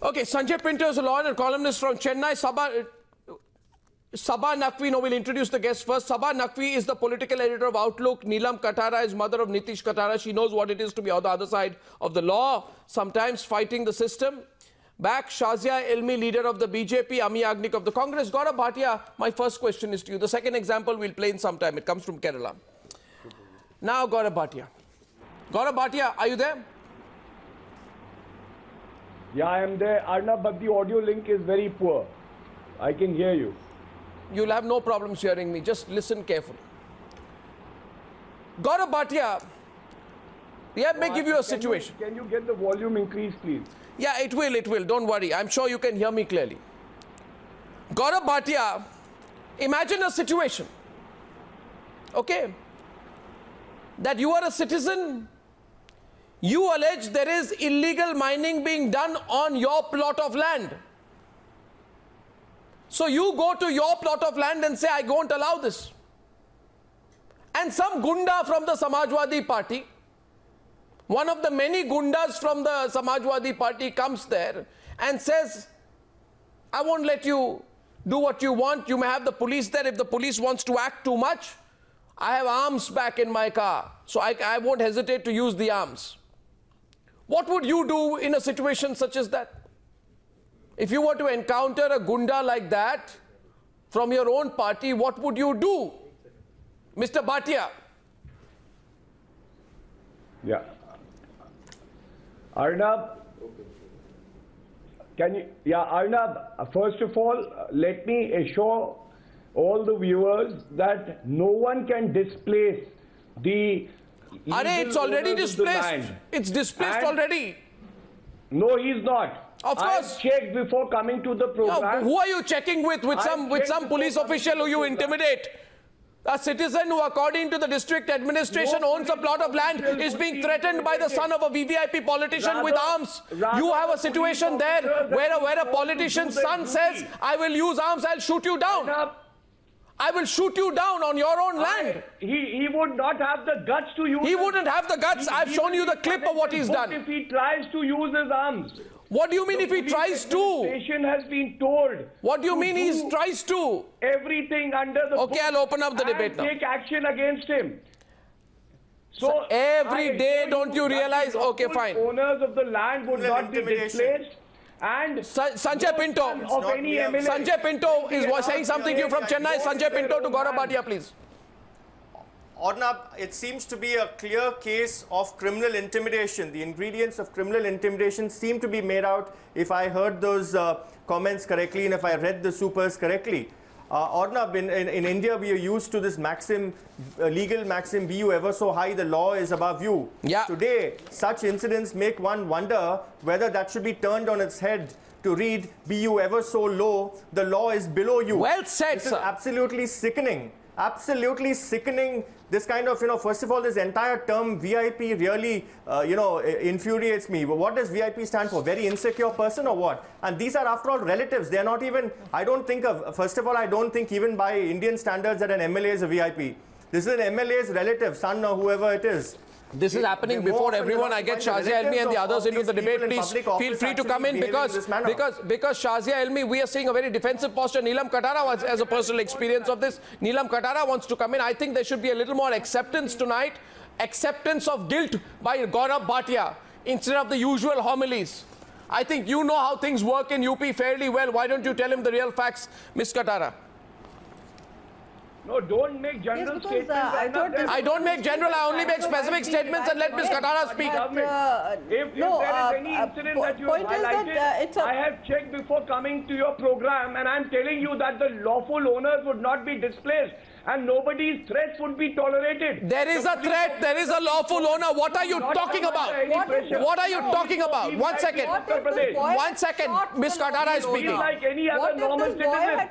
Okay, Sanjay Pinto is a lawyer and columnist from Chennai. Saba Naqvi, no, we'll introduce the guest first. Saba Naqvi is the political editor of Outlook. Neelam Katara is mother of Nitish Katara. She knows what it is to be on the other side of the law, sometimes fighting the system. Back, Shazia Ilmi, leader of the BJP, Amee Yajnik of the Congress. Gaurav Bhatia, my first question is to you. The second example we'll play in some time. It comes from Kerala. Now, Gaurav Bhatia. Gaurav Bhatia, are you there? Yeah, I am there, Arnab, but the audio link is very poor. I can hear you. You'll have no problems hearing me. Just listen carefully. Gaurav Bhatia, let me give you a situation. Can you get the volume increased, please? Yeah, it will. Don't worry. I'm sure you can hear me clearly. Gaurav Bhatia, imagine a situation, okay, that you are a citizen. You allege there is illegal mining being done on your plot of land. So you go to your plot of land and say, I won't allow this. And some gunda from the Samajwadi Party, one of the many gundas from the Samajwadi Party comes there and says, I won't let you do what you want. You may have the police there. If the police wants to act too much, I have arms back in my car. So I won't hesitate to use the arms. What would you do in a situation such as that? If you were to encounter a gunda like that from your own party, what would you do, Mr. Bhatia? Yeah. Arnab, can you, Arnab, first of all, let me assure all the viewers that no one can displace the it's already displaced. It's displaced already. No, he's not. Of course. I checked before coming to the program. No, who are you checking with? With some police official who you intimidate? A citizen who, according to the district administration, owns a plot of land is being threatened by the son of a VVIP politician with arms. You have a situation there where a politician's son says, I will use arms, I'll shoot you down. I will shoot you down on your own land. He would not have the guts to use. He wouldn't have the guts. I've shown you the clip of what he's done. If he tries to use his arms. What do you mean if he tries to? The administration has been told. What do you mean he tries to? Everything under the Okay, I'll open up the debate now. Take action against him. So every day, don't you realize? Okay, fine. Owners of the land would not be displaced. And Sanjay Pinto, Sanjay Pinto was saying something to you from Chennai. Sanjay Pinto to Gaurav Bhatia, please. Arnab, it seems to be a clear case of criminal intimidation. The ingredients of criminal intimidation seem to be made out, if I heard those comments correctly and if I read the supers correctly. Arnab, in India, we are used to this maxim, legal maxim, be you ever so high, the law is above you. Yeah. Today, such incidents make one wonder whether that should be turned on its head to read, be you ever so low, the law is below you. Well said, this is absolutely sickening. Absolutely sickening. This kind of, first of all, this entire term VIP really, infuriates me. But what does VIP stand for? Very insecure person or what? And these are, after all, relatives. They are not even, first of all, I don't think even by Indian standards that an MLA is a VIP. This is an MLA's relative, son or whoever it is. This is happening before everyone. I get Shazia Ilmi and the others into the debate. Please feel free to come in because Shazia Ilmi, we are seeing a very defensive posture. Neelam Katara has a personal experience of this. Neelam Katara wants to come in. I think there should be a little more acceptance tonight. Acceptance of guilt by Gaurav Bhatia instead of the usual homilies. I think you know how things work in UP fairly well. Why don't you tell him the real facts, Ms. Katara? No, don't make general statements. I don't make general, I only make specific statements and let Ms. Katara speak. If there is any incident that you have highlighted, I have checked before coming to your program and I am telling you that the lawful owners would not be displaced and nobody's threats would be tolerated. There is a threat, there is a lawful owner. What are you talking about? What are you talking about? 1 second. 1 second. Ms. Katara is speaking. Like any other normal citizen.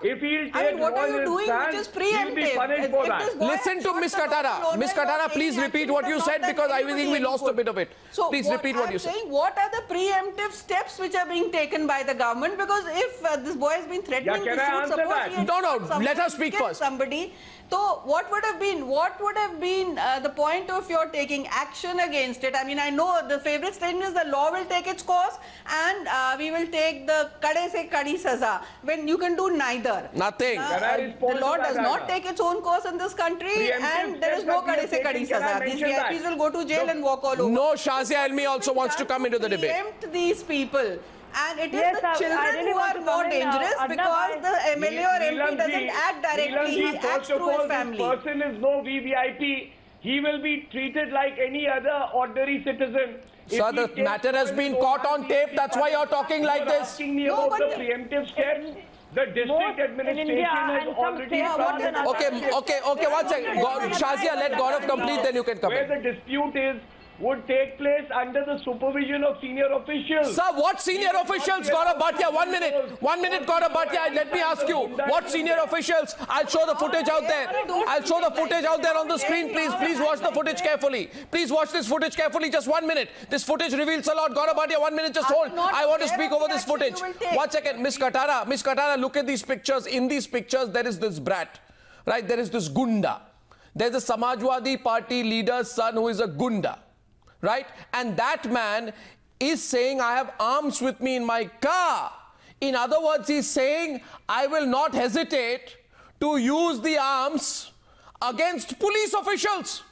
If he'll take what are you doing which is preemptive? Listen to Ms. Katara. Ms. Katara, please repeat what you said because I think we lost a bit of it. Please repeat what you said. What are the preemptive steps which are being taken by the government? Because if this boy has been threatening, can I answer that? No, let her speak first. somebody. So what would have been the point of your taking action against it? I mean, I know the favorite statement is the law will take its course and we will take the kade se kadi saza, when you can do neither. Nothing. The law does not take its own course in this country, and there is no kade se kadi saza. These VIPs will go to jail and walk all over. No, Shazia Ilmi also wants to come into the debate. Preempt these people. And it is the children who are more dangerous because the MLA or MP doesn't act directly, he acts through his family. This person is no VVIP. He will be treated like any other ordinary citizen. Sir, the matter has been caught on tape. That's why you're talking like this. Asking me about the preemptive steps. The district administration has already Okay, one second. Shazia, let Gaurav complete, then you can come in. Where the dispute is, would take place under the supervision of senior officials. Sir, what senior officials? Gaurav Bhatia, 1 minute. 1 minute, Gaurav Bhatia. Let me ask you, what senior officials? I'll show the footage out there. I'll show the footage out there on the screen, please. Please watch the footage carefully. Please watch this footage carefully. Just 1 minute. This footage reveals a lot. Gaurav Bhatia, 1 minute, just hold. I want to speak over this footage. 1 second. Miss Katara, look at these pictures. In these pictures, there is this brat, right? There is this gunda. There's a Samajwadi Party leader's son who is a gunda. Right? And that man is saying, I have arms with me in my car. In other words, he's saying, I will not hesitate to use the arms against police officials.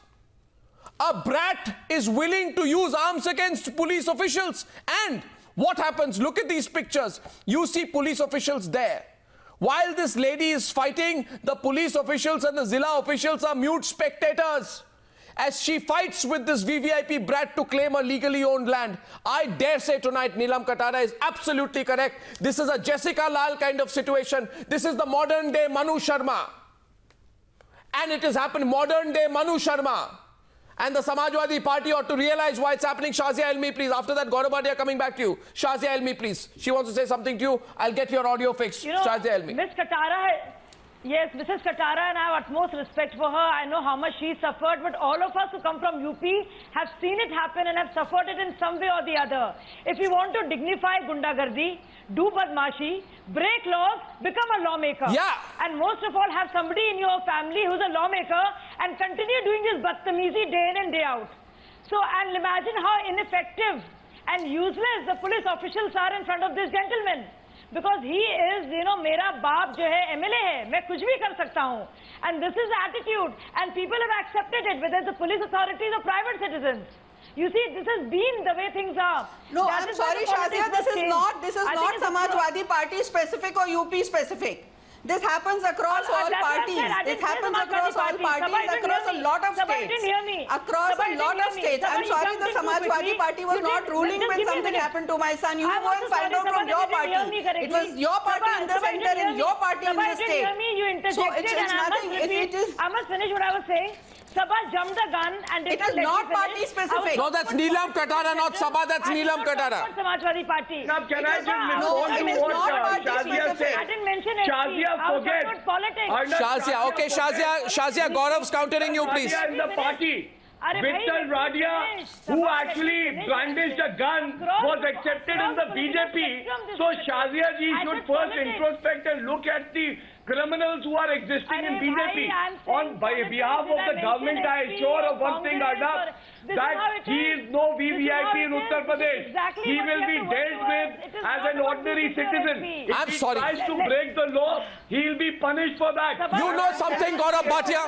A brat is willing to use arms against police officials. And what happens? Look at these pictures. You see police officials there. While this lady is fighting, the police officials and the Zilla officials are mute spectators. As she fights with this VVIP brat to claim a legally owned land. I dare say tonight Neelam Katara is absolutely correct. This is a Jessica Lal kind of situation. This is the modern day Manu Sharma. And it has happened modern day Manu Sharma. And the Samajwadi Party ought to realize why it's happening. Shazia Ilmi, please. After that, Gaurav Bhatia coming back to you. Shazia Ilmi, please. She wants to say something to you. I'll get your audio fixed. Shazia Ilmi. Ms. Katara... Yes, Mrs. Katara, and I have utmost respect for her. I know how much she suffered, but all of us who come from UP have seen it happen and have suffered it in some way or the other. If you want to dignify gundagardi, do badmashi, break laws, become a lawmaker. Yeah. And most of all, have somebody in your family who's a lawmaker and continue doing this badtamizi day in and day out. So, and imagine how ineffective and useless the police officials are in front of this gentleman. Because he is, mera baap jo hai MLA hai, main kuch bhi kar sakta hoon. And this is the attitude, and people have accepted it, whether it's the police authorities or private citizens. You see, this has been the way things are. No, I'm sorry, Shazia, this is not Samajwadi Party specific or UP specific. This happens across all parties. It happens across all parties, across a lot of states. Across a lot of states. I'm sorry, the Samajwadi Party was not ruling when something happened to my son. You go and find out from your party. It was your party in the center and your party in the state. So it's nothing. I must finish what I was saying. Saba jumped the gun and it is not party specific. No, that's Neelam Katara, not Saba. That's Neelam Katara. Samajwadi Party. Now, can I just respond to what Shazia said? I didn't mention it. Shazia, forget. Shazia, okay, Shazia, Gaurav's countering you, please. Shazia in the party. Vittal Radia, who actually brandished a gun, was accepted in the BJP. So Shazia ji should first introspect and look at the criminals who are existing in BJP. On behalf of the government, I assure of one thing, Arnab, that he is no VVIP in Uttar Pradesh. He will be dealt with as an ordinary citizen. If he tries to break the law, he will be punished for that. You know something, Gaurav Bhatia?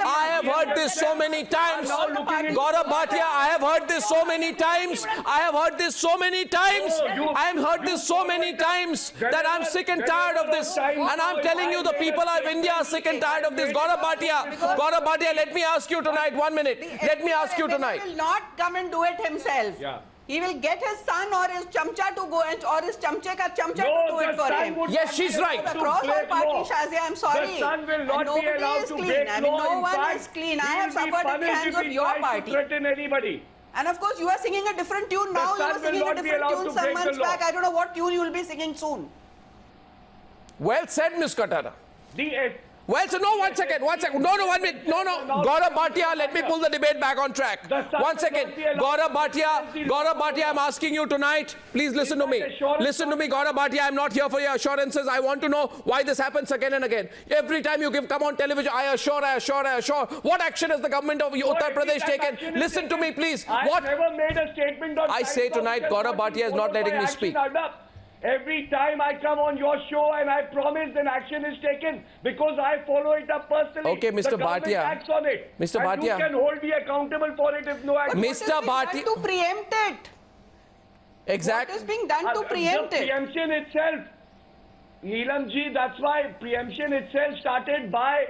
I have heard this so many times. Gaurav Bhatia, I have heard this so many times. I have heard this so many times. I have heard this so many times that I'm sick and tired of this. And I'm telling you, the people of India are sick and tired of this. Gaurav Bhatia, let me ask you tonight, 1 minute. Let me ask you tonight. He will not come and do it himself. Yeah. He will get his son or his chamcha to go and, or his chamche ka chamcha to do it for him. Yes, she's right. Across all parties, Shazia, I'm sorry. The son will not be allowed to break law. No one is clean. I have suffered at the hands of your party. Threaten anybody. And of course, you are singing a different tune now. You were singing a different tune some months back. I don't know what tune you will be singing soon. Well said, Ms. Katara. Well, so no, one second. No, 1 minute. No. Gaurav Bhatia, let me pull the debate back on track. 1 second. Gaurav Bhatia, I'm asking you tonight, please listen to me. Listen to me, Gaurav Bhatia, I'm not here for your assurances. I want to know why this happens again and again. Every time you come on television, I assure. What action has the government of Uttar Pradesh taken? Listen to me, please. What? I never made a statement on I say tonight, Gaurav Bhatia is not letting me speak. Every time I come on your show and I promise an action is taken because I follow it up personally. Okay, Mr. Bhatia. Acts on it. Mr. Bhatia. You can hold me accountable for it if no action. Mr. Bhatia. To preempt it. Exactly. What is being done to preempt it? Preemption itself. Neelam ji, that's why preemption itself started by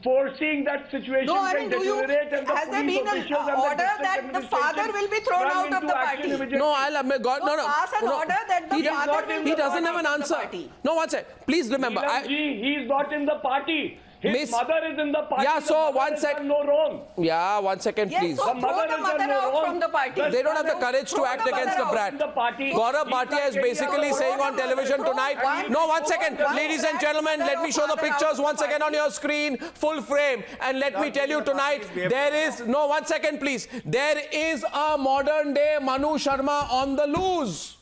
foreseeing that situation can deteriorate and the has there been an order that the father will be thrown out of the party? No, Pass an order that the father will be he doesn't have an answer. No, one second. Please remember. He's not in the party. His mother is in the party. Yeah, so 1 second. No wrong. Yeah, 1 second, please. Yes, so throw the mother out from the party. They don't have the courage to act against the brat. Gaurav Bhatia is basically saying on television tonight. No, 1 second. Ladies and gentlemen, let me show the pictures once again on your screen, full frame. And let me tell you tonight, there is, no, 1 second, please. There is a modern day Manu Sharma on the loose.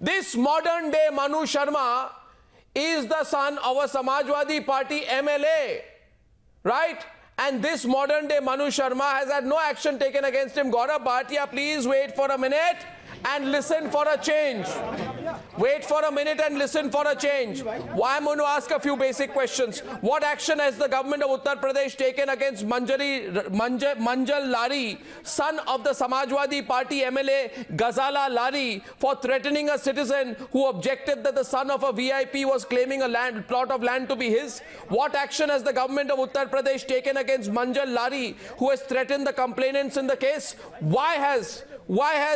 This modern day Manu Sharma is the son of a Samajwadi Party MLA, right? And this modern day Manu Sharma has had no action taken against him. Gaurav Bhatia, please wait for a minute and listen for a change. Wait for a minute and listen for a change. I'm going to ask a few basic questions. What action has the government of Uttar Pradesh taken against Manjal Lari, son of the Samajwadi Party MLA Ghazala Lari, for threatening a citizen who objected that the son of a VIP was claiming a plot of land to be his? What action has the government of Uttar Pradesh taken against Manjal Lari, who has threatened the complainants in the case? Why has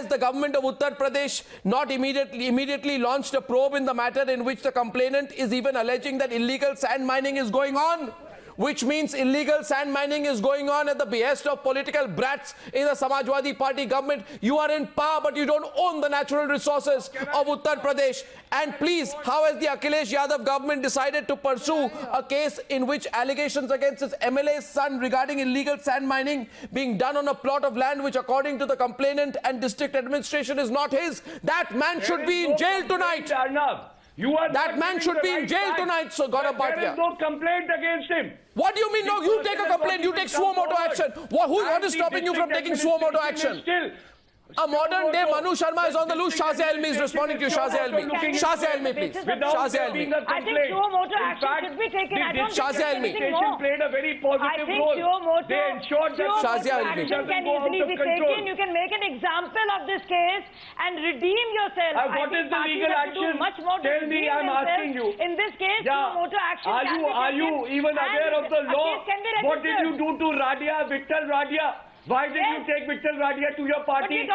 the government of Uttar Pradesh not immediately launched a probe in the matter in which the complainant is even alleging that illegal sand mining is going on? Which means illegal sand mining is going on at the behest of political brats in the Samajwadi Party government. You are in power, but you don't own the natural resources of Uttar Pradesh. And please, how has the Akhilesh Yadav government decided to pursue a case in which allegations against his MLA's son regarding illegal sand mining being done on a plot of land which, according to the complainant and district administration, is not his? That man should be in jail tonight. Arnab. That man should be in jail tonight, so Gaurav Bhatia. There is no complaint against him. What do you mean? No, you take a complaint, you take suo moto action. What is stopping you from taking suo moto action? A modern day Manu Sharma is on the loose. Shazia Ilmi is responding to you. Shazia Ilmi. Shazia Ilmi, please. Shazia Ilmi. I think suo moto action should be taken. I don't think Shazia Ilmi played a very positive role. They ensured that Shazia Ilmi action can easily be taken. You can make an example of this case and redeem yourself. What is the legal action? Tell me, I'm asking you. In this case, suo moto action can be taken. Are you even aware of the law? What did you do to Radia, Vittal Radia? Why did you take Vittal Radia to your party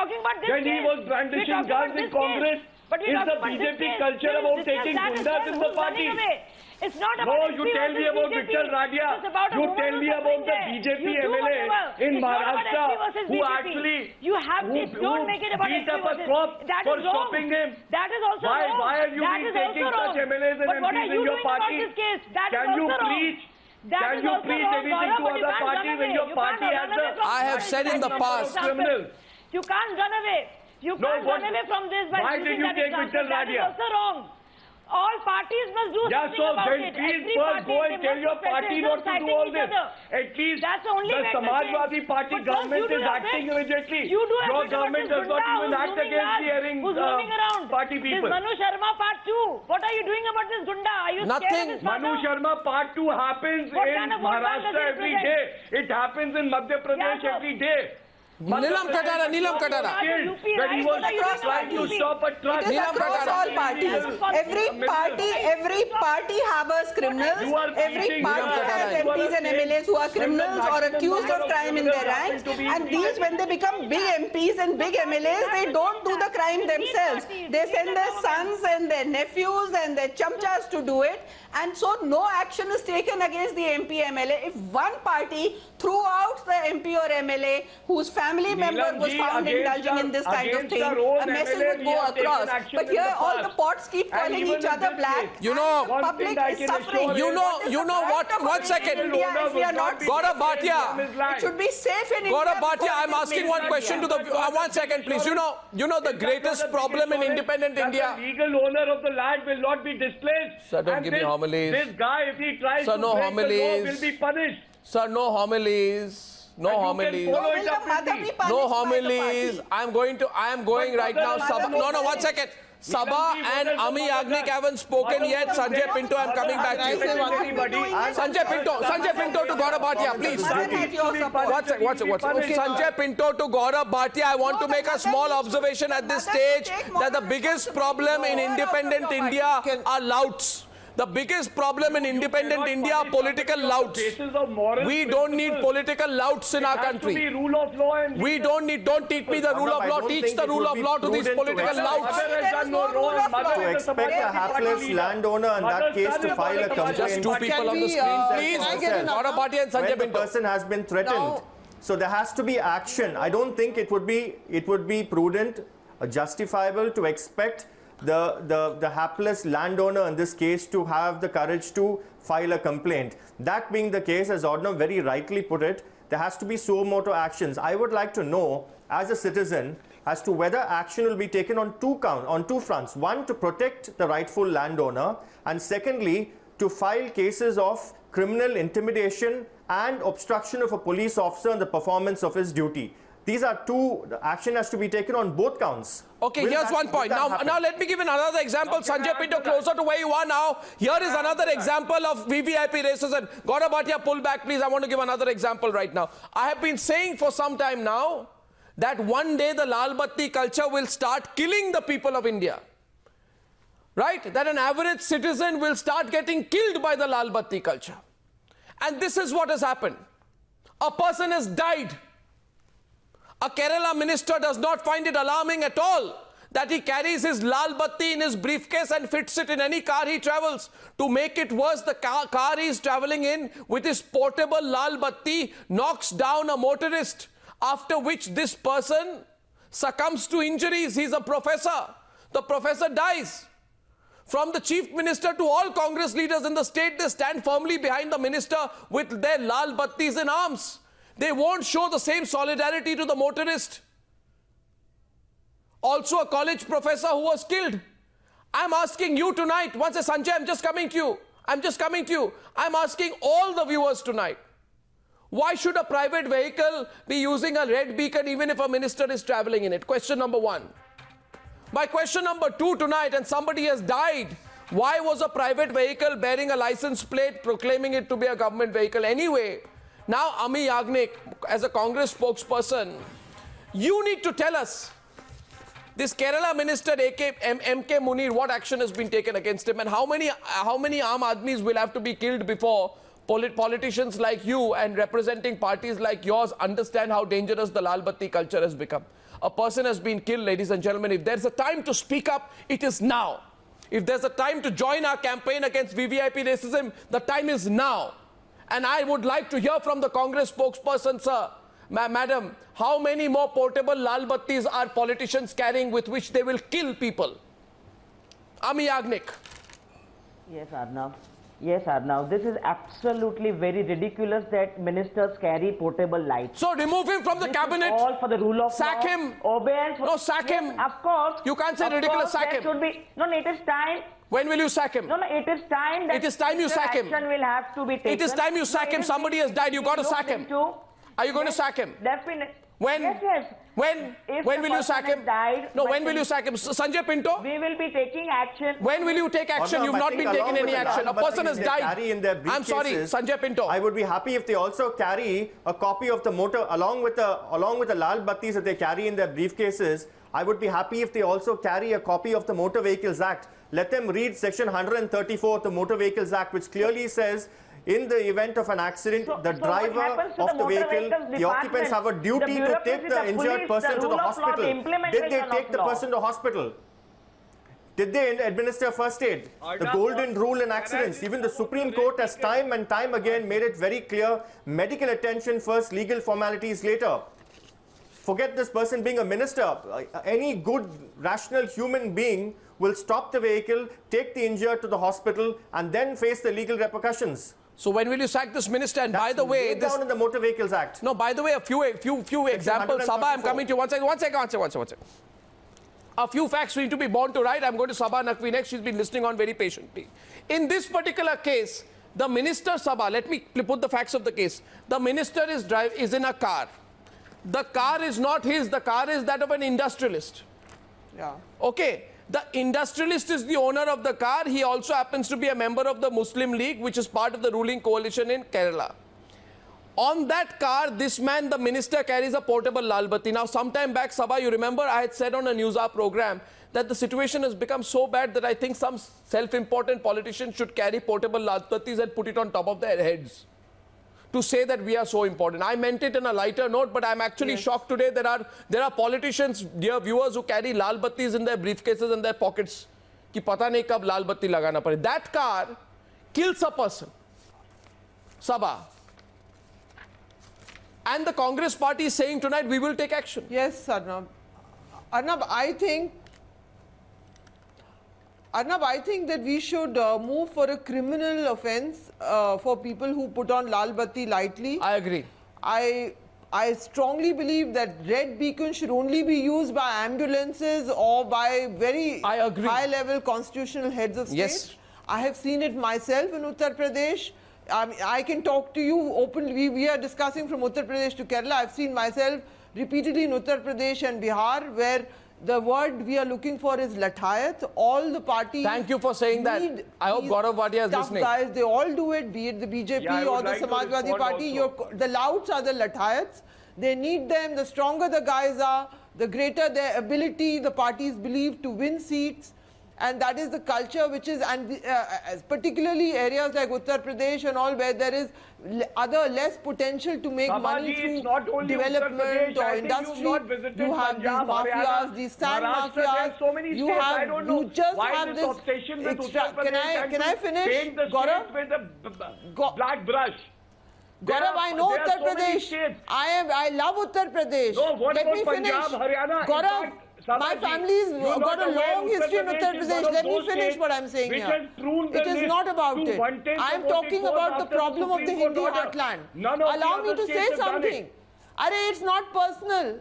when he was brandishing guns in Congress? Is the BJP culture about taking gundas in the party? It's not about you tell me about Vittal Radia. You tell me about the BJP MLA in Maharashtra who actually beat up a cop for stopping him. That is also wrong. Why are you taking such MLAs and MPs in your party? Can you preach? Can you preach anything to other parties when your party has the... I have said in the past... You can't run away. You can't run away from this by using that example. That is also wrong. All parties must do something about it. Please first go and tell your party not to do all this. At least the Samajwadi Party government is acting immediately. Your government does not even act against the erring party people. This Manu Sharma Part 2. What are you doing about this gunda? Are you scared of this Manu Sharma Part 2 happens in Maharashtra every day. It happens in Madhya Pradesh every day. Neelam Katara. When he was trying to stop a truck. It is across all parties. Every party harbors criminals. Every party has MPs and MLAs who are criminals or accused of crime in their ranks. And these, when they become big MPs and big MLAs, they don't do the crime themselves. They send their sons and their nephews and their chamchas to do it. And so no action is taken against the MP MLA. If one party throughout the MP or MLA whose family member was found indulging in this kind of thing, a message would go across. But here all the pots keep calling each other black. You know, the public is suffering. You know what? 1 second. Gaurav Bhatia. It should be safe in India. Gaurav Bhatia, I'm asking one question to the... 1 second, please. You know the greatest problem in independent India... The legal owner of the land will not be displaced. Sir, don't give me homilies. This guy, if he tries Sir, to no break homilies. the law, will be punished. Sir, no homilies. No homilies. No homilies. I am going right now. No, 1 second. Saba and Amee Yajnik haven't spoken yet. Sanjay Pinto, I'm coming back to you. Sanjay Pinto to Gaurav Bhatia, please. What's it? Okay. Sanjay Pinto to Gaurav Bhatia, I want to make a small observation at this stage that the biggest problem in independent India are louts. The biggest problem in independent India are political louts. We don't need political louts in our country. We don't teach me the rule of law. Teach the rule of law to these political louts. To expect a hapless landowner in that case to file a complaint. Just two people on the screen, please. Gaurav Bhatia and Sanjay Pinto. When the person has been threatened. So there has to be action. I don't think it would be prudent, justifiable to expect the hapless landowner in this case to have the courage to file a complaint. That being the case, as Arnab very rightly put it, there has to be suo motu actions. I would like to know, as a citizen, as to whether action will be taken on two fronts. One, to protect the rightful landowner, and secondly, to file cases of criminal intimidation and obstruction of a police officer in the performance of his duty. These are two, action has to be taken on both counts. Okay, here's one point. Now let me give another example. Sanjay Pinto, closer to where you are now. Here is another example of VVIP racism. Gaurav Bhatia, pull back, please. I want to give another example right now. I have been saying for some time now that one day the Lal Batti culture will start killing the people of India. Right? That an average citizen will start getting killed by the Lal Batti culture. And this is what has happened. A person has died. A Kerala minister does not find it alarming at all that he carries his Lal Batti in his briefcase and fits it in any car he travels. To make it worse, the car he is traveling in with his portable Lal Batti knocks down a motorist, after which this person succumbs to injuries. He's a professor. The professor dies. From the chief minister to all Congress leaders in the state, they stand firmly behind the minister with their Lal Battis in arms. They won't show the same solidarity to the motorist. Also a college professor who was killed. I'm asking you tonight, once Sanjay, I'm just coming to you. I'm asking all the viewers tonight. Why should a private vehicle be using a red beacon even if a minister is traveling in it? Question number one. My question number two tonight, and somebody has died. Why was a private vehicle bearing a license plate proclaiming it to be a government vehicle anyway? Now, Amee Yajnik, as a Congress spokesperson, you need to tell us, this Kerala minister, MK Munir, what action has been taken against him, and how many Aam Admis will have to be killed before politicians like you and representing parties like yours understand how dangerous the Lal Batti culture has become. A person has been killed, ladies and gentlemen. If there's a time to speak up, it is now. If there's a time to join our campaign against VVIP racism, the time is now. And I would like to hear from the Congress spokesperson, sir, madam, how many more portable Lal Battis are politicians carrying with which they will kill people? Amee Yajnik. Yes, Arnab. Yes, Arnab. This is absolutely very ridiculous that ministers carry portable lights. So remove him from the cabinet. All for the rule of sack law. Him. Obedience. No, sack him. Of course. You can't say ridiculous. Sack him. Should be. No, it is time. When will you sack him? No, it is time. That it is time you sack him. Action will have to be taken. It is time you sack him. Somebody has died. You got to sack him. Are you going to sack him? Definitely. When? Yes. When will you sack him? No, when will you sack him? Sanjay Pinto? We will be taking action. When will you take action? You've not been taking any action. A person has died. I'm sorry, Sanjay Pinto. I would be happy if they also carry a copy of the motor, along with the Lal Battis that they carry in their briefcases. I would be happy if they also carry a copy of the Motor Vehicles Act. Let them read section 134 of the Motor Vehicles Act, which clearly says, in the event of an accident, the driver of the vehicle, the occupants have a duty to take the injured person to the hospital. Did they take the person to hospital? Did they administer first aid? The golden rule in accidents. Even the Supreme Court has time and time again made it very clear. Medical attention first, legal formalities later. Forget this person being a minister. Any good, rational human being will stop the vehicle, take the injured to the hospital, and then face the legal repercussions. So when will you sack this minister? And by the way, this down in the Motor Vehicles Act. No, by the way, a few examples. Saba, I'm coming to you. One second. A few facts need to be born to right. I'm going to Saba Naqvi next. She's been listening on very patiently. In this particular case, the minister, Saba, let me put the facts of the case. The minister is in a car. The car is not his. The car is that of an industrialist. Yeah. Okay. The industrialist is the owner of the car. He also happens to be a member of the Muslim League, which is part of the ruling coalition in Kerala. On that car, this man, the minister, carries a portable lal batti. Now, sometime back, Saba, you remember I had said on a Newshour program that the situation has become so bad that I think some self-important politicians should carry portable lal battis and put it on top of their heads to say that we are so important. I meant it in a lighter note, but I'm actually shocked today. There are politicians, dear viewers, who carry lal battis in their briefcases and their pockets. Ki pata nahi kab lal batti lagana pade. That car kills a person. Saba. And the Congress party is saying tonight we will take action. Yes, Arnab. Arnab, I think that we should move for a criminal offence for people who put on lal batti lightly. I agree. I strongly believe that red beacon should only be used by ambulances or by very high-level constitutional heads of state. Yes. I have seen it myself in Uttar Pradesh. I can talk to you openly. We are discussing from Uttar Pradesh to Kerala. I've seen myself repeatedly in Uttar Pradesh and Bihar, where the word we are looking for is latayat. All the parties. Thank you for saying that. I hope Gaurav Bhatia is listening. Guys, they all do it, be it the BJP or the Samajwadi Party. The louds are the latayats. They need them. The stronger the guys are, the greater their ability, the parties believe, to win seats. And that is the culture which is, and particularly areas like Uttar Pradesh and all, where there is other less potential to make money through development or industry. You have these mafias, these sand mafias. You just have this extra. Can I finish, Gaurav? With a black brush. Gaurav, I know Uttar Pradesh. I love Uttar Pradesh. No, what Let me about finish. Punjab, Haryana? Gaurav, my family's got a long history in Uttar Pradesh. Let me finish what I'm saying here. It is not about it. I'm talking about the problem of the Hindi heartland. Allow me to say something. Arey, it's not personal.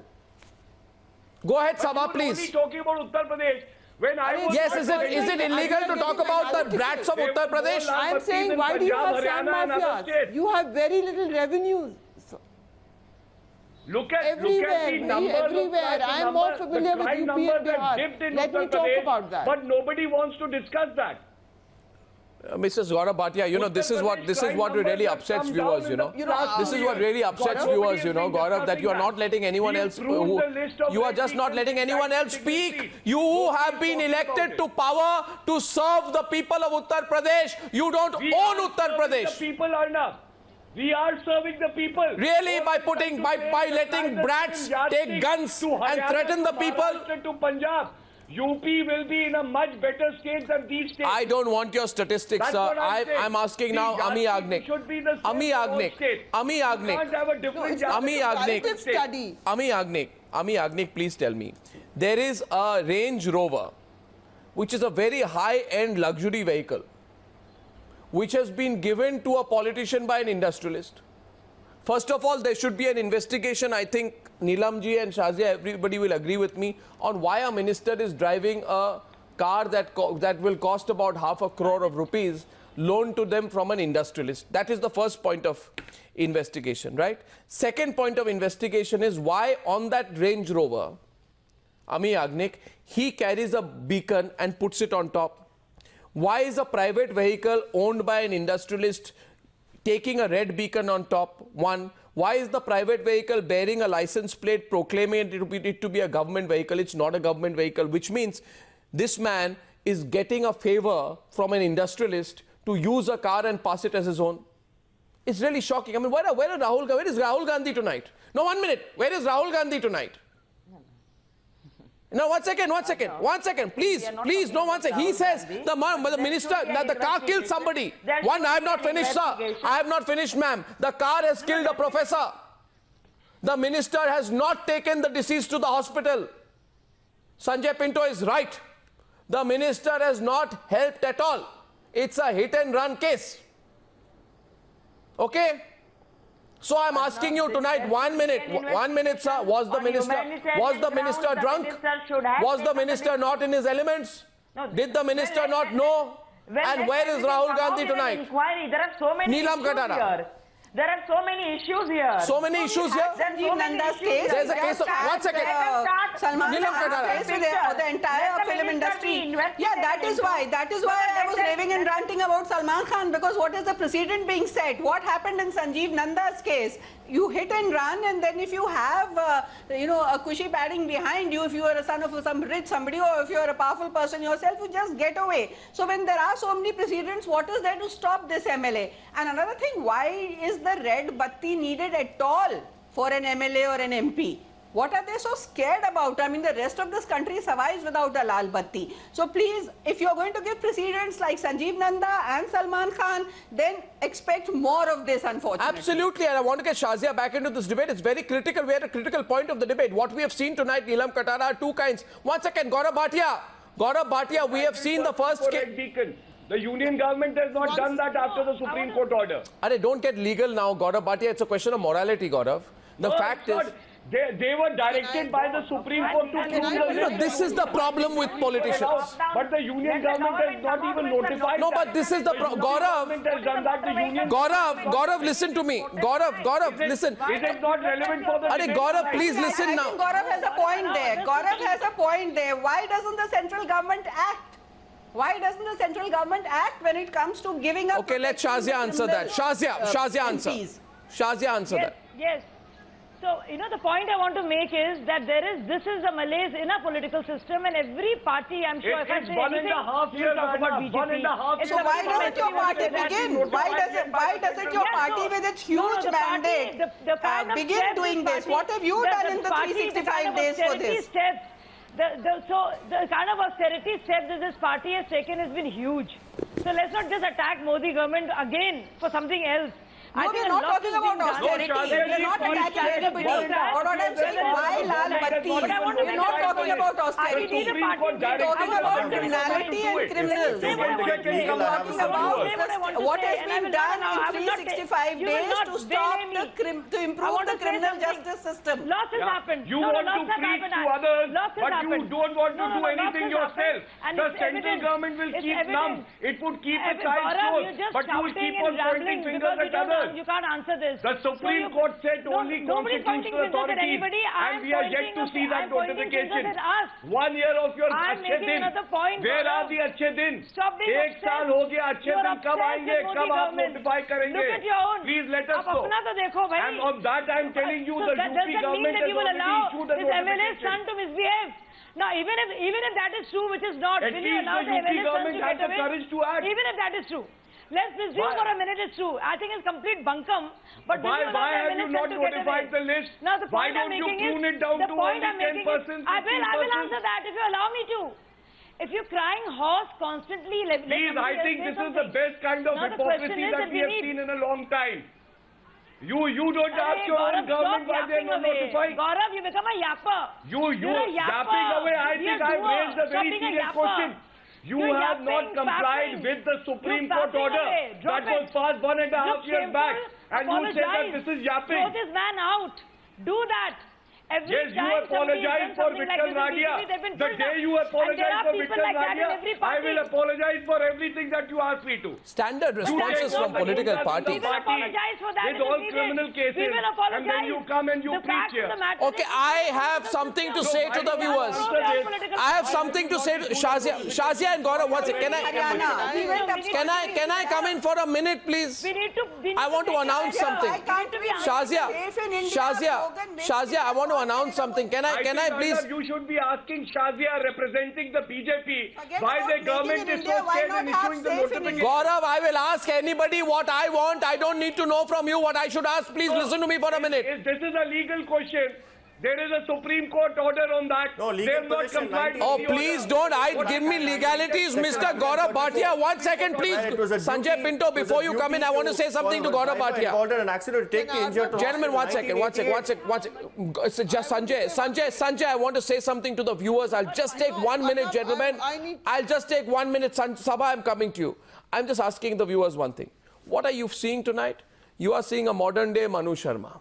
Go ahead, Saba, please. Only talking about Uttar Pradesh. When I was yes, is it illegal to talk about the brats of Uttar Pradesh? I'm saying, why do you have sand mafias? You have very little revenues. Look at the numbers. Everywhere. I am more familiar with UP and Bihar. Let me talk about that. But nobody wants to discuss that. Mrs. Gaurav Bhatia, you know, this is what really upsets viewers, you know. This is what really upsets viewers, you know, Gaurav, that you are not letting anyone else, you are just not letting anyone else speak. You have been elected to power to serve the people of Uttar Pradesh. You don't own Uttar Pradesh. The people, Arnab. We are serving the people. Really? By letting brats take guns and threaten the people? To Punjab. UP will be in a much better state than these states. I don't want your statistics, sir. I'm asking now Amee Yajnik. Amee Yajnik, please tell me. There is a Range Rover, which is a very high-end luxury vehicle, which has been given to a politician by an industrialist. First of all, there should be an investigation. I think Neelam ji and Shazia, everybody will agree with me on why a minister is driving a car that will cost about ₹500 crore loaned to them from an industrialist. That is the first point of investigation, right? Second point of investigation is why on that Range Rover, Amee Yajnik, he carries a beacon and puts it on top. Why is a private vehicle owned by an industrialist taking a red beacon on top? One. Why is the private vehicle bearing a license plate proclaiming it to be a government vehicle? It's not a government vehicle, which means this man is getting a favor from an industrialist to use a car and pass it as his own. It's really shocking. I mean, where is Rahul Gandhi tonight? No, 1 minute. Where is Rahul Gandhi tonight? No, one second. Please, no, one second. He says the minister, that the car killed somebody. I have not finished, sir. I have not finished, ma'am. The car has killed a professor. The minister has not taken the deceased to the hospital. Sanjay Pinto is right. The minister has not helped at all. It's a hit and run case. Okay? So I'm asking you tonight, 1 minute, sir. Was the minister drunk? Was the minister not in his elements? Did the minister not know? And where is Rahul Gandhi tonight? There are so many Neelam Katara. There are so many issues here. So many issues here? Sanjeev Nanda's case. There's a case of... 1 second. Neelam Katara. The entire film industry. Yeah, that is why I was raving and ranting about Salman Khan, because what is the precedent being set? What happened in Sanjeev Nanda's case? You hit and run, and then if you have, a cushy padding behind you, if you are a son of some rich somebody, or if you are a powerful person yourself, you just get away. So when there are so many precedents, what is there to stop this MLA? And another thing, why is the red batti needed at all for an MLA or an MP? What are they so scared about? I mean, the rest of this country survives without a lal batti. So please, if you're going to give precedents like Sanjeev Nanda and Salman Khan, then expect more of this, unfortunately. Absolutely, and I want to get Shazia back into this debate. It's very critical. We're at a critical point of the debate. What we have seen tonight, Neelam Katara, are two kinds. 1 second, Gaurav Bhatia, we have seen the first case. The union government has not done that after the Supreme Court order. Don't get legal now, Gaurav Bhatia. It's a question of morality, Gaurav. The fact is... They were directed by the Supreme Court to prove the list. This is the problem with politicians. But the union government has not even notified. No, but this is the problem. Gaurav, listen to me. Gaurav, listen. Is it not relevant for the debate? Gaurav, please listen now. I think Gaurav has a point there. Why doesn't the central government act? Why doesn't the central government act when it comes to giving up? Okay, let Shazia answer that. Shazia answer. Shazia answer that. Yes. So, the point I want to make is that this is a malaise in a political system, and every party, I'm sure, if I say anything, 1.5 years, talk about BJP. 1.5 years. So why doesn't your party begin? Why doesn't your party with its huge mandate begin doing this? What have you done in the 365 days for this? The kind of austerity steps that this party has taken has been huge. So let's not just attack Modi government again for something else. No, we're not talking about austerity. We're not attacking anybody. What I'm saying, why lal batti? We're not talking about austerity. We're talking about criminality and criminals. We're talking about what has been done in 365 days to stop to improve the criminal justice system. Lots has happened. You want to preach to others, but you don't want to do anything yourself. The central government will keep numb. It would keep its eyes closed, but you will keep on pointing fingers at others. You can't answer this. The Supreme Court said only constitutional authorities, and we are yet to see that notification. 1 year of your अच्छे दिन. Where are the अच्छे दिन? 1 साल हो गया, अच्छे दिन कब आएंगे? कब आप notify करेंगे? Please let us know. And on that I am telling you, the UP government has already issued a notification. Son to misbehave. Now, even if that is true, which is not, at least the UP government has the courage to act. Even if that is true. Let's presume for a minute it's true. I think it's complete bunkum. But why have you not notified the list? Now, the why don't you tune it down to only 10%, 15%? I will answer that if you allow me to. If you're crying horse constantly... Please, I think this is the best kind of hypocrisy that we have seen in a long time. You don't ask your own government why they are not notified. Gaurav, you become a yapper. You're yapping away. I think I've raised a very serious question. You have not complied with the Supreme Court order that was passed 1.5 years back. And you say that this is yapping. Throw this man out. Do that. Yes, you apologize for Vikram Radia. The day you apologize for Vikram Radia, I will apologize for everything that you ask me to. Standard responses from political parties. We will apologize for that. With all criminal cases. We will apologize. And then you come and you preach here. Okay, I have something to say to the viewers. I have something to say to Shazia and Gaurav. What's it? Can I come in for a minute, please? I want to announce something. Shazia, I want to announce something. Can I please? You should be asking Shazia representing the BJP why the government is so scared in issuing the notification. Gaurav, I will ask anybody what I want. I don't need to know from you what I should ask. Please listen to me for a minute. This is a legal question. There is a Supreme Court order on that. No, they have not complied. Oh, please don't give me legalities, Mr. Gaurav Bhatia. 1 second, please. Sanjay Pinto, before you come in, I want to say something to Gaurav Bhatia. An accident to take the injured. Gentlemen, one second. Just Sanjay, I want to say something to the viewers. I'll just take 1 minute, gentlemen. I'll just take 1 minute. Saba, I'm coming to you. I'm just asking the viewers one thing. What are you seeing tonight? You are seeing a modern day Manu Sharma,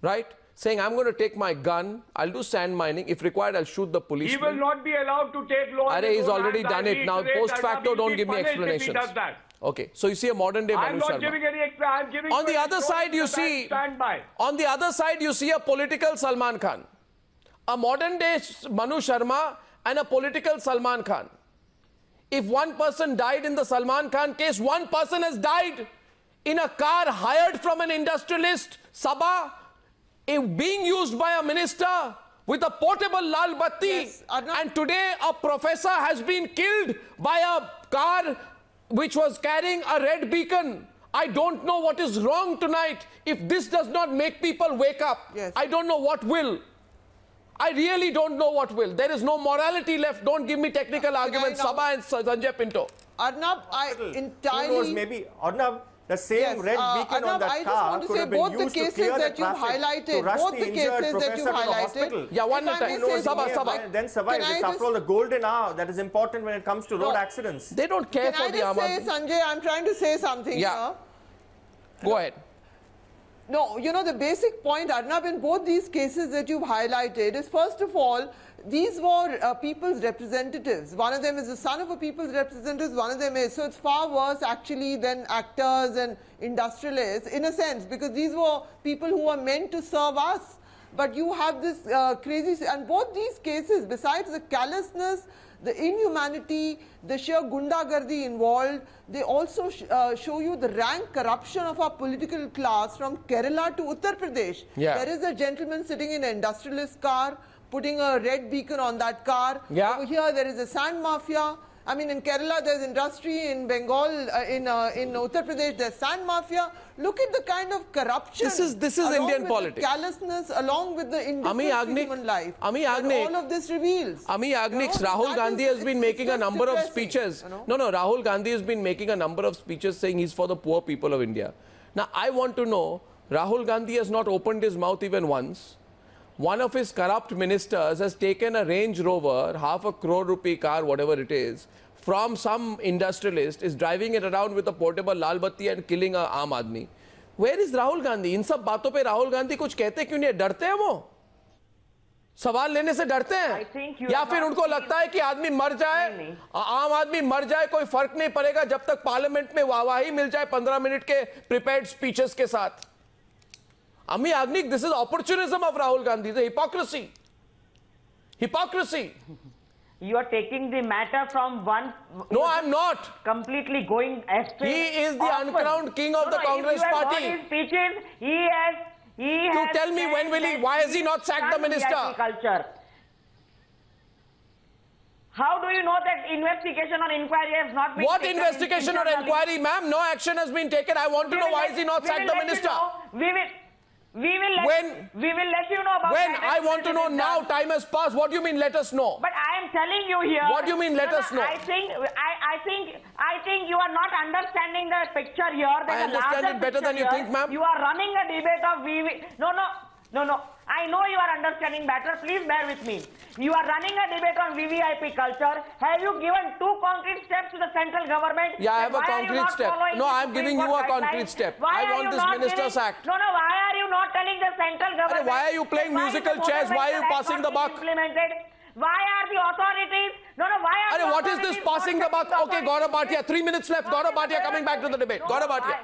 right? Saying, I'm going to take my gun, I'll do sand mining. If required, I'll shoot the policeman. He will not be allowed to take law. He's already done it. Now, post facto, don't give me explanations. Okay, so you see a modern day Manu Sharma. I'm not giving any explanation. I'm giving on the other side, you see, on the other side, you see a political Salman Khan. A modern day Manu Sharma and a political Salman Khan. If one person died in the Salman Khan case, one person has died in a car hired from an industrialist, Saba, being used by a minister with a portable lal batti. Yes, and today a professor has been killed by a car which was carrying a red beacon. I don't know what is wrong tonight. If this does not make people wake up, yes, I don't know what will. I really don't know what will. There is no morality left. Don't give me technical arguments, Saba and Sanjay Pinto. Arnab, I entirely... Who knows, maybe, Arnab, the same red beacon on that car could have been used to clear the traffic, to rush the injured professor to the hospital. Yeah, one at a time. Saba. Then survive. It's after all the golden hour that is important when it comes to road accidents. They don't care for the Aam Aadmi. Sanjay, I'm trying to say something here. Go ahead. No, you know, the basic point, Arnab, in both these cases that you've highlighted is, first of all, these were people's representatives. One of them is the son of a people's representative, one of them is. So it's far worse, actually, than actors and industrialists, in a sense, because these were people who were meant to serve us. But you have this crazy... And both these cases, besides the callousness, the inhumanity, the sheer gundagardi involved, they also show you the rank corruption of our political class from Kerala to Uttar Pradesh. Yeah. There is a gentleman sitting in an industrialist car, putting a red beacon on that car. Yeah. Over here, there is a sand mafia. I mean, in Kerala, there's industry. In Bengal, in Uttar Pradesh, there's sand mafia. Look at the kind of corruption. This is Indian politics. The callousness, along with the indifference to human life. Amee Yajnik. All of this reveals. Amee Yajnik, Rahul Gandhi has been making a number of speeches. No, Rahul Gandhi has been making a number of speeches saying he's for the poor people of India. Now, I want to know, Rahul Gandhi has not opened his mouth even once. One of his corrupt ministers has taken a Range Rover, ₹500 crore car, whatever it is, from some industrialist, is driving it around with a portable lal batti and killing a Aam Aadmi. Where is Rahul Gandhi? इन सब बातों पे राहुल गांधी कुछ कहते क्यों नहीं? डरते हैं वो? सवाल लेने से डरते हैं? या फिर उनको लगता है कि आदमी मर जाए, आम आदमी मर जाए, कोई फर्क नहीं पड़ेगा जब तक पार्लियामेंट में वाहवाही मिल जाए 15 मिनट के प्रिपेयर्ड स्पीचेस के साथ? Amee Yajnik, this is opportunism of Rahul Gandhi, the hypocrisy. Hypocrisy. You are taking the matter from one... No, I'm not. Completely going astray. He is the uncrowned king of the Congress party. His speeches, he has... You tell me when will he... Why has he not sacked the minister? Culture. How do you know that investigation or inquiry has not been What taken? What investigation or inquiry, ma'am? No action has been taken. I want to know why has he not sacked the minister? We will let you know about when I want to know now. Time has passed. What do you mean let us know? But I am telling you here. What do you mean let us know? I think you are not understanding the picture here. I understand it better than you think, ma'am. You are running a debate of No. I know you are understanding better. Please bear with me. You are running a debate on VVIP culture. Have you given 2 concrete steps to the central government? Yeah, I have a concrete step. No, I am giving you a concrete step. I want this minister sacked. No, why are you not telling the central government? Why are you playing musical chairs? Why are you passing the buck? Why are the authorities? Why are what is this passing the buck? Okay, Gaurav Bhatia, 3 minutes left. Gaurav Bhatia coming back to the debate. Gaurav Bhatia.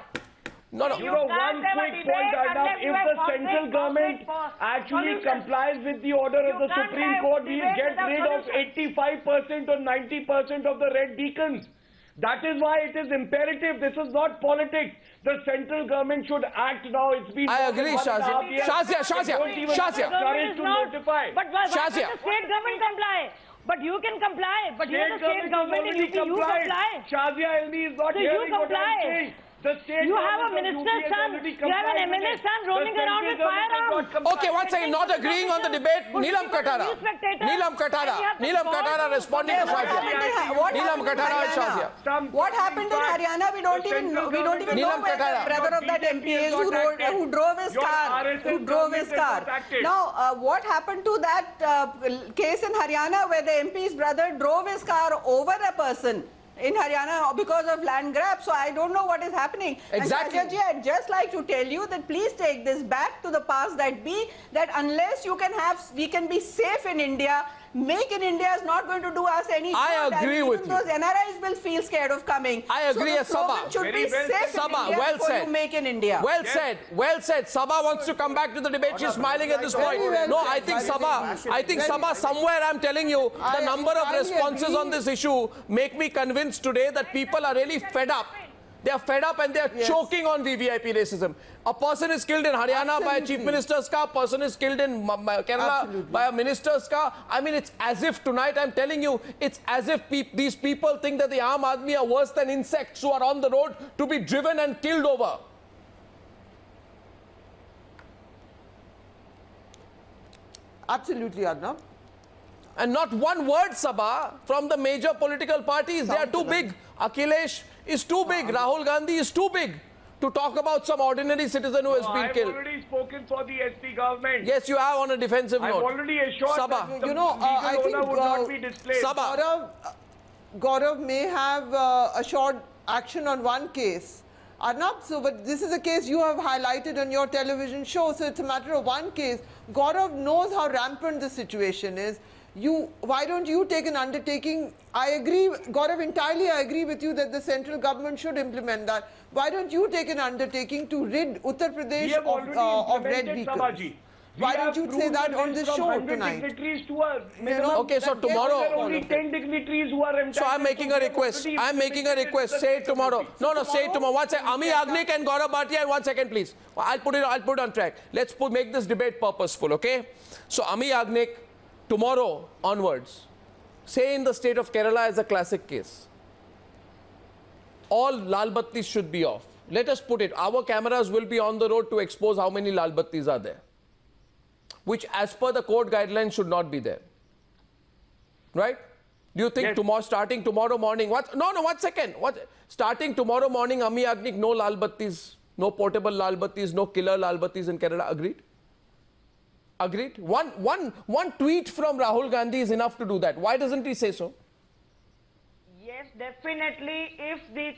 You know, one quick point, Arnab, if the central government actually complies with the order of the Supreme Court, we will get rid of 85% or 90% of the red beacons. That is why it is imperative. This is not politics. The central government should act now. It's been... I agree, Shazia. Shazia. Courage to notify. But why does the state government comply? But you can comply. But you are the state government and you comply. Shazia Ilmi is not hearing what I'm saying. You have a minister's son, you have an MLA son roaming around with firearms. Okay, one second, not agreeing on the debate. Neelam Katara. Neelam Katara responding to Shazia. Neelam Katara and Shazia. What happened in Haryana? We don't even know where the brother of that MP is who drove his car. Now, what happened to that case in Haryana where the MP's brother drove his car over a person in Haryana because of land grab? So I don't know what is happening. Exactly. And Shazia ji, I'd just like to tell you that please take this back to the past that unless we can be safe in India, Make in India is not going to do us any good. I agree with you. Those NRIs will feel scared of coming. I agree, so the slogan should be safe in India before you make in India. Well said. Well said. Saba wants to come back to the debate. She's smiling at this point. No, I think Saba, somewhere I'm telling you, the number of responses on this issue make me convinced today that people are really fed up. They are fed up and they are choking on VVIP racism. A person is killed in Haryana by a chief minister's car. A person is killed in Kerala by a minister's car. I mean, it's as if tonight, I'm telling you, it's as if these people think that the Aam Aadmi are worse than insects who are on the road to be driven and killed over. Absolutely, Arnab. And not one word, Saba, from the major political parties. They are too big. Akhilesh is too big. Rahul Gandhi is too big to talk about some ordinary citizen who has been killed. I've already spoken for the SP government. Yes, you have on a defensive note. I've already assured Saba. that the I think would not be displayed. Saba. Gaurav may have assured action on one case. Arnab, but this is a case you have highlighted on your television show, so it's a matter of one case. Gaurav knows how rampant the situation is. Why don't you take an undertaking? I agree, Gaurav, entirely I agree with you that the central government should implement that. Why don't you take an undertaking to rid Uttar Pradesh of red vehicles? Why don't you say that on this show tonight? Okay, so tomorrow. There are only 10 dignitaries who are entitled. So I'm making a request. I'm making a request. Say it tomorrow. No, say it tomorrow. One second. Amee Yajnik and Gaurav Bhatia. 1 second, please. I'll put it on track. Let's make this debate purposeful, okay? So Amee Yajnik, tomorrow onwards, say in the state of Kerala as a classic case, all Lal Battis should be off. Let us put it, our cameras will be on the road to expose how many Lal Battis are there, which as per the code guidelines should not be there. Right? Do you think starting tomorrow morning, No, 1 second. Starting tomorrow morning, Amee Yajnik, no Lal Battis, no portable Lal Battis, no killer Lal Battis in Kerala. Agreed? Agreed? One tweet from Rahul Gandhi is enough to do that. Why doesn't he say so? Yes, definitely. If the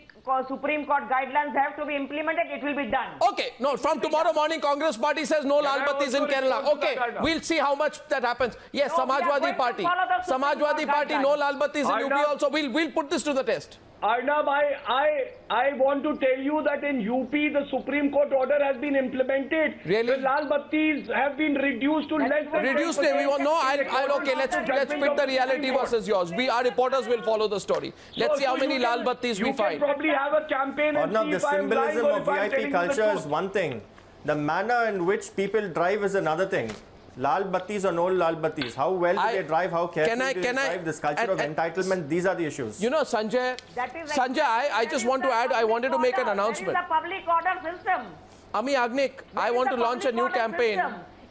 Supreme Court guidelines have to be implemented, it will be done. Okay. No, from tomorrow morning, Congress party says no Lal Battis in Kerala. Okay. We'll see how much that happens. Yes, no, Samajwadi Party. Samajwadi Party, no Lal Battis in UP also. We'll put this to the test. Arnab, I want to tell you that in UP, the Supreme Court order has been implemented. Really? The Lal Battis have been reduced to less than... Reduced? Okay, let's split the reality versus yours. Our reporters will follow the story. Let's see how many Lal Battis we find. You can probably have a campaign and Arnab, the symbolism of VIP culture is one thing. The manner in which people drive is another thing. Lal Battis or no Lal Battis, how well do they drive, how carefully do they drive, this culture of entitlement, these are the issues. You know, Sanjay, I just want to add, I wanted to make an announcement. That is the public order system. Amee Yajnik, I want to launch a new campaign.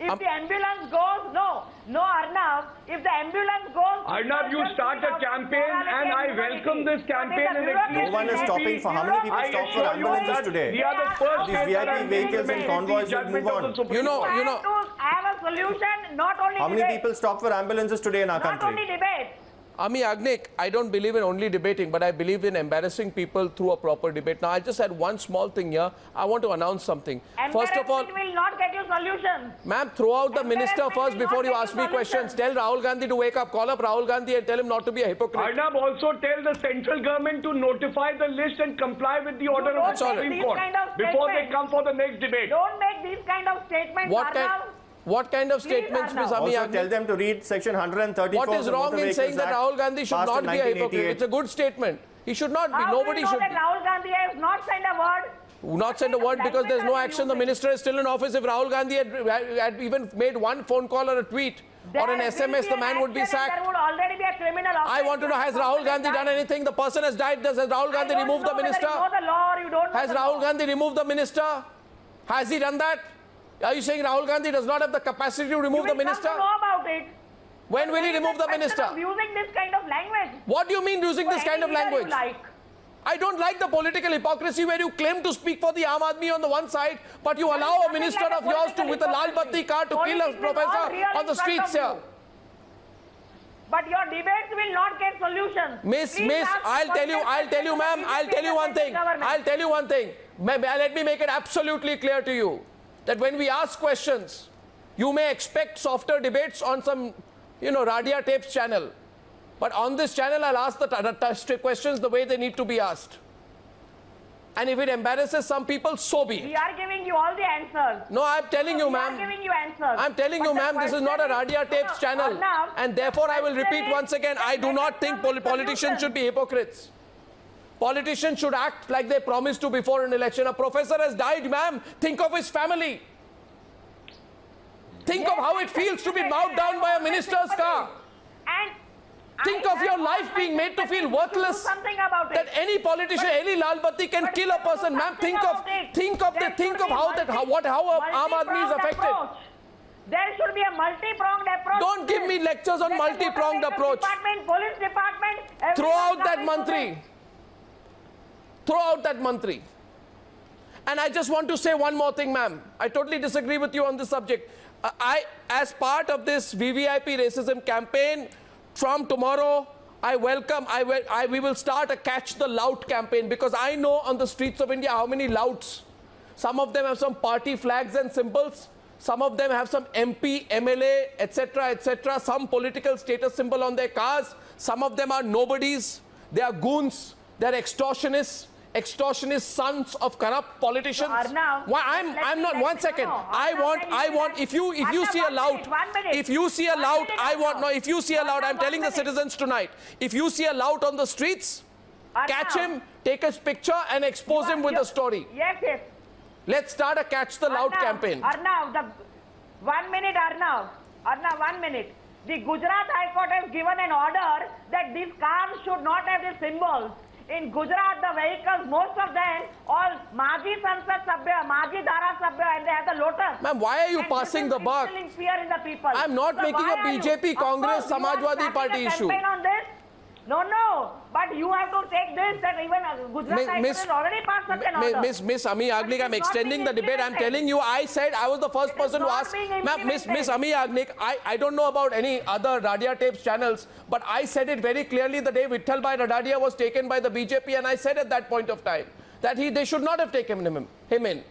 If the ambulance goes, no Arnab, if the ambulance goes... Arnab, you start a campaign and I welcome this campaign. No one is stopping for, how many people stop for ambulances today? We are the first. These VIP vehicles and convoys will move on. You know. I have a solution, not only how many people stop for ambulances today in our country? Not only debate. Amee Yajnik, I don't believe in only debating, but I believe in embarrassing people through a proper debate. Now, I just had one small thing here. I want to announce something. First of all, will not get you solutions. Ma'am, throw out the minister first before you ask me questions. Tell Rahul Gandhi to wake up. Call up Rahul Gandhi and tell him not to be a hypocrite. Arnab, also tell the central government to notify the list and comply with the order of the Supreme Court before they come for the next debate. Don't make these kind of statements, Arnab. What kind of statements, Ms. Amee Yajnik? Also tell them to read section 134. What is wrong in saying that Rahul Gandhi should not be a hypocrite? It's a good statement. He should not be. Nobody should be. Rahul Gandhi has not sent a word? Not sent a word because there's no action. The minister is still in office. If Rahul Gandhi had even made one phone call or a tweet, or an SMS, the man would be sacked. There would already be a criminal offense. I want to know, has Rahul Gandhi done anything? The person has died. Has Rahul Gandhi removed the minister? You know the law or you don't know Has Rahul Gandhi removed the minister? Has he done that? Are you saying Rahul Gandhi does not have the capacity to remove the minister? You know about it. When will he remove the minister? Using this kind of language. What do you mean using this kind of language? Like. I don't like the political hypocrisy where you claim to speak for the Aam Aadmi on the one side, but you allow a minister of yours to, with a lal batti car, to kill a professor on the streets here. But your debates will not get solutions. Miss, I'll tell you, ma'am, I'll tell you one thing. Let me make it absolutely clear to you that when we ask questions, you may expect softer debates on some, Radia Tapes channel. But on this channel, I'll ask the questions the way they need to be asked. And if it embarrasses some people, so be it. We are giving you all the answers. No, I'm telling you, ma'am. We are giving you answers. I'm telling you, ma'am, this is not a Radia Tapes channel. Arnab, and therefore, I will repeat once again, I do not think politicians should be hypocrites. Politicians should act like they promised to before an election. A professor has died, ma'am. Think of his family. Think of how it feels to be mowed down by a minister's car. And think of your life being made to feel worthless. That any politician, any lal batti can kill a person, ma'am. Think of how Aam Aadmi is affected. There should be a multi-pronged approach. Don't give me lectures on multi-pronged approach. Police department. Throw out that mantri. Throw out that mantri. And I just want to say one more thing, ma'am. I totally disagree with you on this subject. As part of this VVIP racism campaign, from tomorrow, we will start a Catch the Lout campaign, because I know on the streets of India how many louts. Some of them have some party flags and symbols. Some of them have some MP, MLA, etc., etc., some political status symbol on their cars. Some of them are nobodies. They are goons. They are extortionists. Extortionist sons of corrupt politicians. Arnab, I'm not. One second. I want. If you see a lout, I'm telling the citizens tonight. If you see a lout on the streets, catch him, take his picture, and expose him with a story. Yes. Let's start a Catch the Lout campaign. Arnab, 1 minute, Arnab, 1 minute. The Gujarat High Court has given an order that these cars should not have the symbols. In Gujarat, the vehicles, most of them, all Maji Sansad Sabya, Maji Dara Sabya, and they have the lotus. Ma'am, why are you passing the buck? Fear in the people. I'm not making a BJP, Congress, Samajwadi Party issue. On this? No. But you have to take this, that even Gujarat High Court has already passed such an order. Miss Amee Yajnik, I'm extending the debate. I'm telling you, I said I was the first person to ask. Ma'am, Miss Amee Yajnik, I don't know about any other Radia Tapes channels, but I said it very clearly the day Vittal Bhai Radadia was taken by the BJP, and I said at that point of time that they should not have taken him in.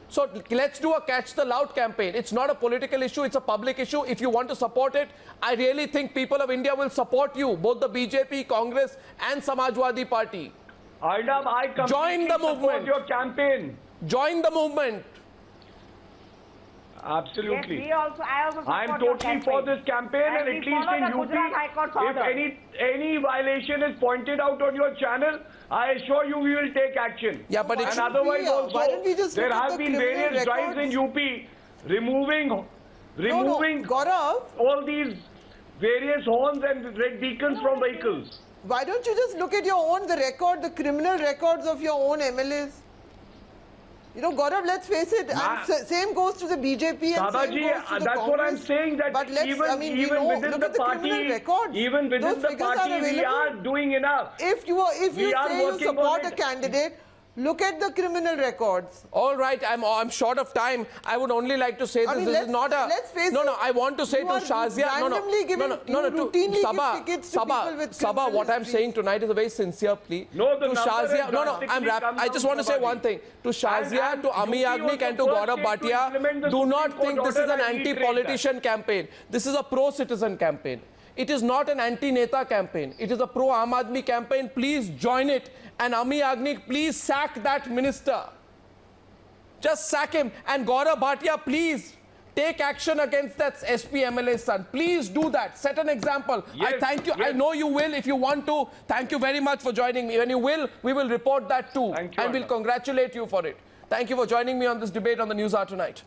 So let's do a Catch the Lout campaign. It's not a political issue, it's a public issue. If you want to support it, I really think people of India will support you, both the BJP, Congress and Samajwadi Party. Arnab, I completely support your campaign. Join the movement. Absolutely. Yes, I'm totally for this campaign, and at least in UP, if any violation is pointed out on your channel, I assure you we will take action. Yeah, but and otherwise also, there have been various drives in UP removing Gaurav, all these various horns and red beacons from vehicles. Why don't you just look at the criminal records of your own MLAs? Gaurav, let's face it, and same goes to the BJP and Sabaji, same goes to the that's Congress. What I'm saying, that even within the party, we are doing enough. If you say you support a candidate, look at the criminal records. All right, I'm short of time. I would only like to say this is not a... Let's face it. No, I want to say to Shazia... Saba, what I'm saying tonight is a very sincere plea. I just want to say one thing. To Shazia, to Amee Yajnik and to Gaurav Bhatia, do not think this is an anti-politician campaign. This is a pro-citizen campaign. It is not an anti-Neta campaign. It is a pro-Aam Aadmi campaign. Please join it. And Amee Yajnik, please sack that minister. Just sack him. And Gaurav Bhatia, please take action against that SP MLA son. Please do that. Set an example. Yes, I thank you. Yes. I know you will if you want to. Thank you very much for joining me. When you will, we will report that too. Thank you, and we'll congratulate you for it. Thank you for joining me on this debate on the News Hour tonight.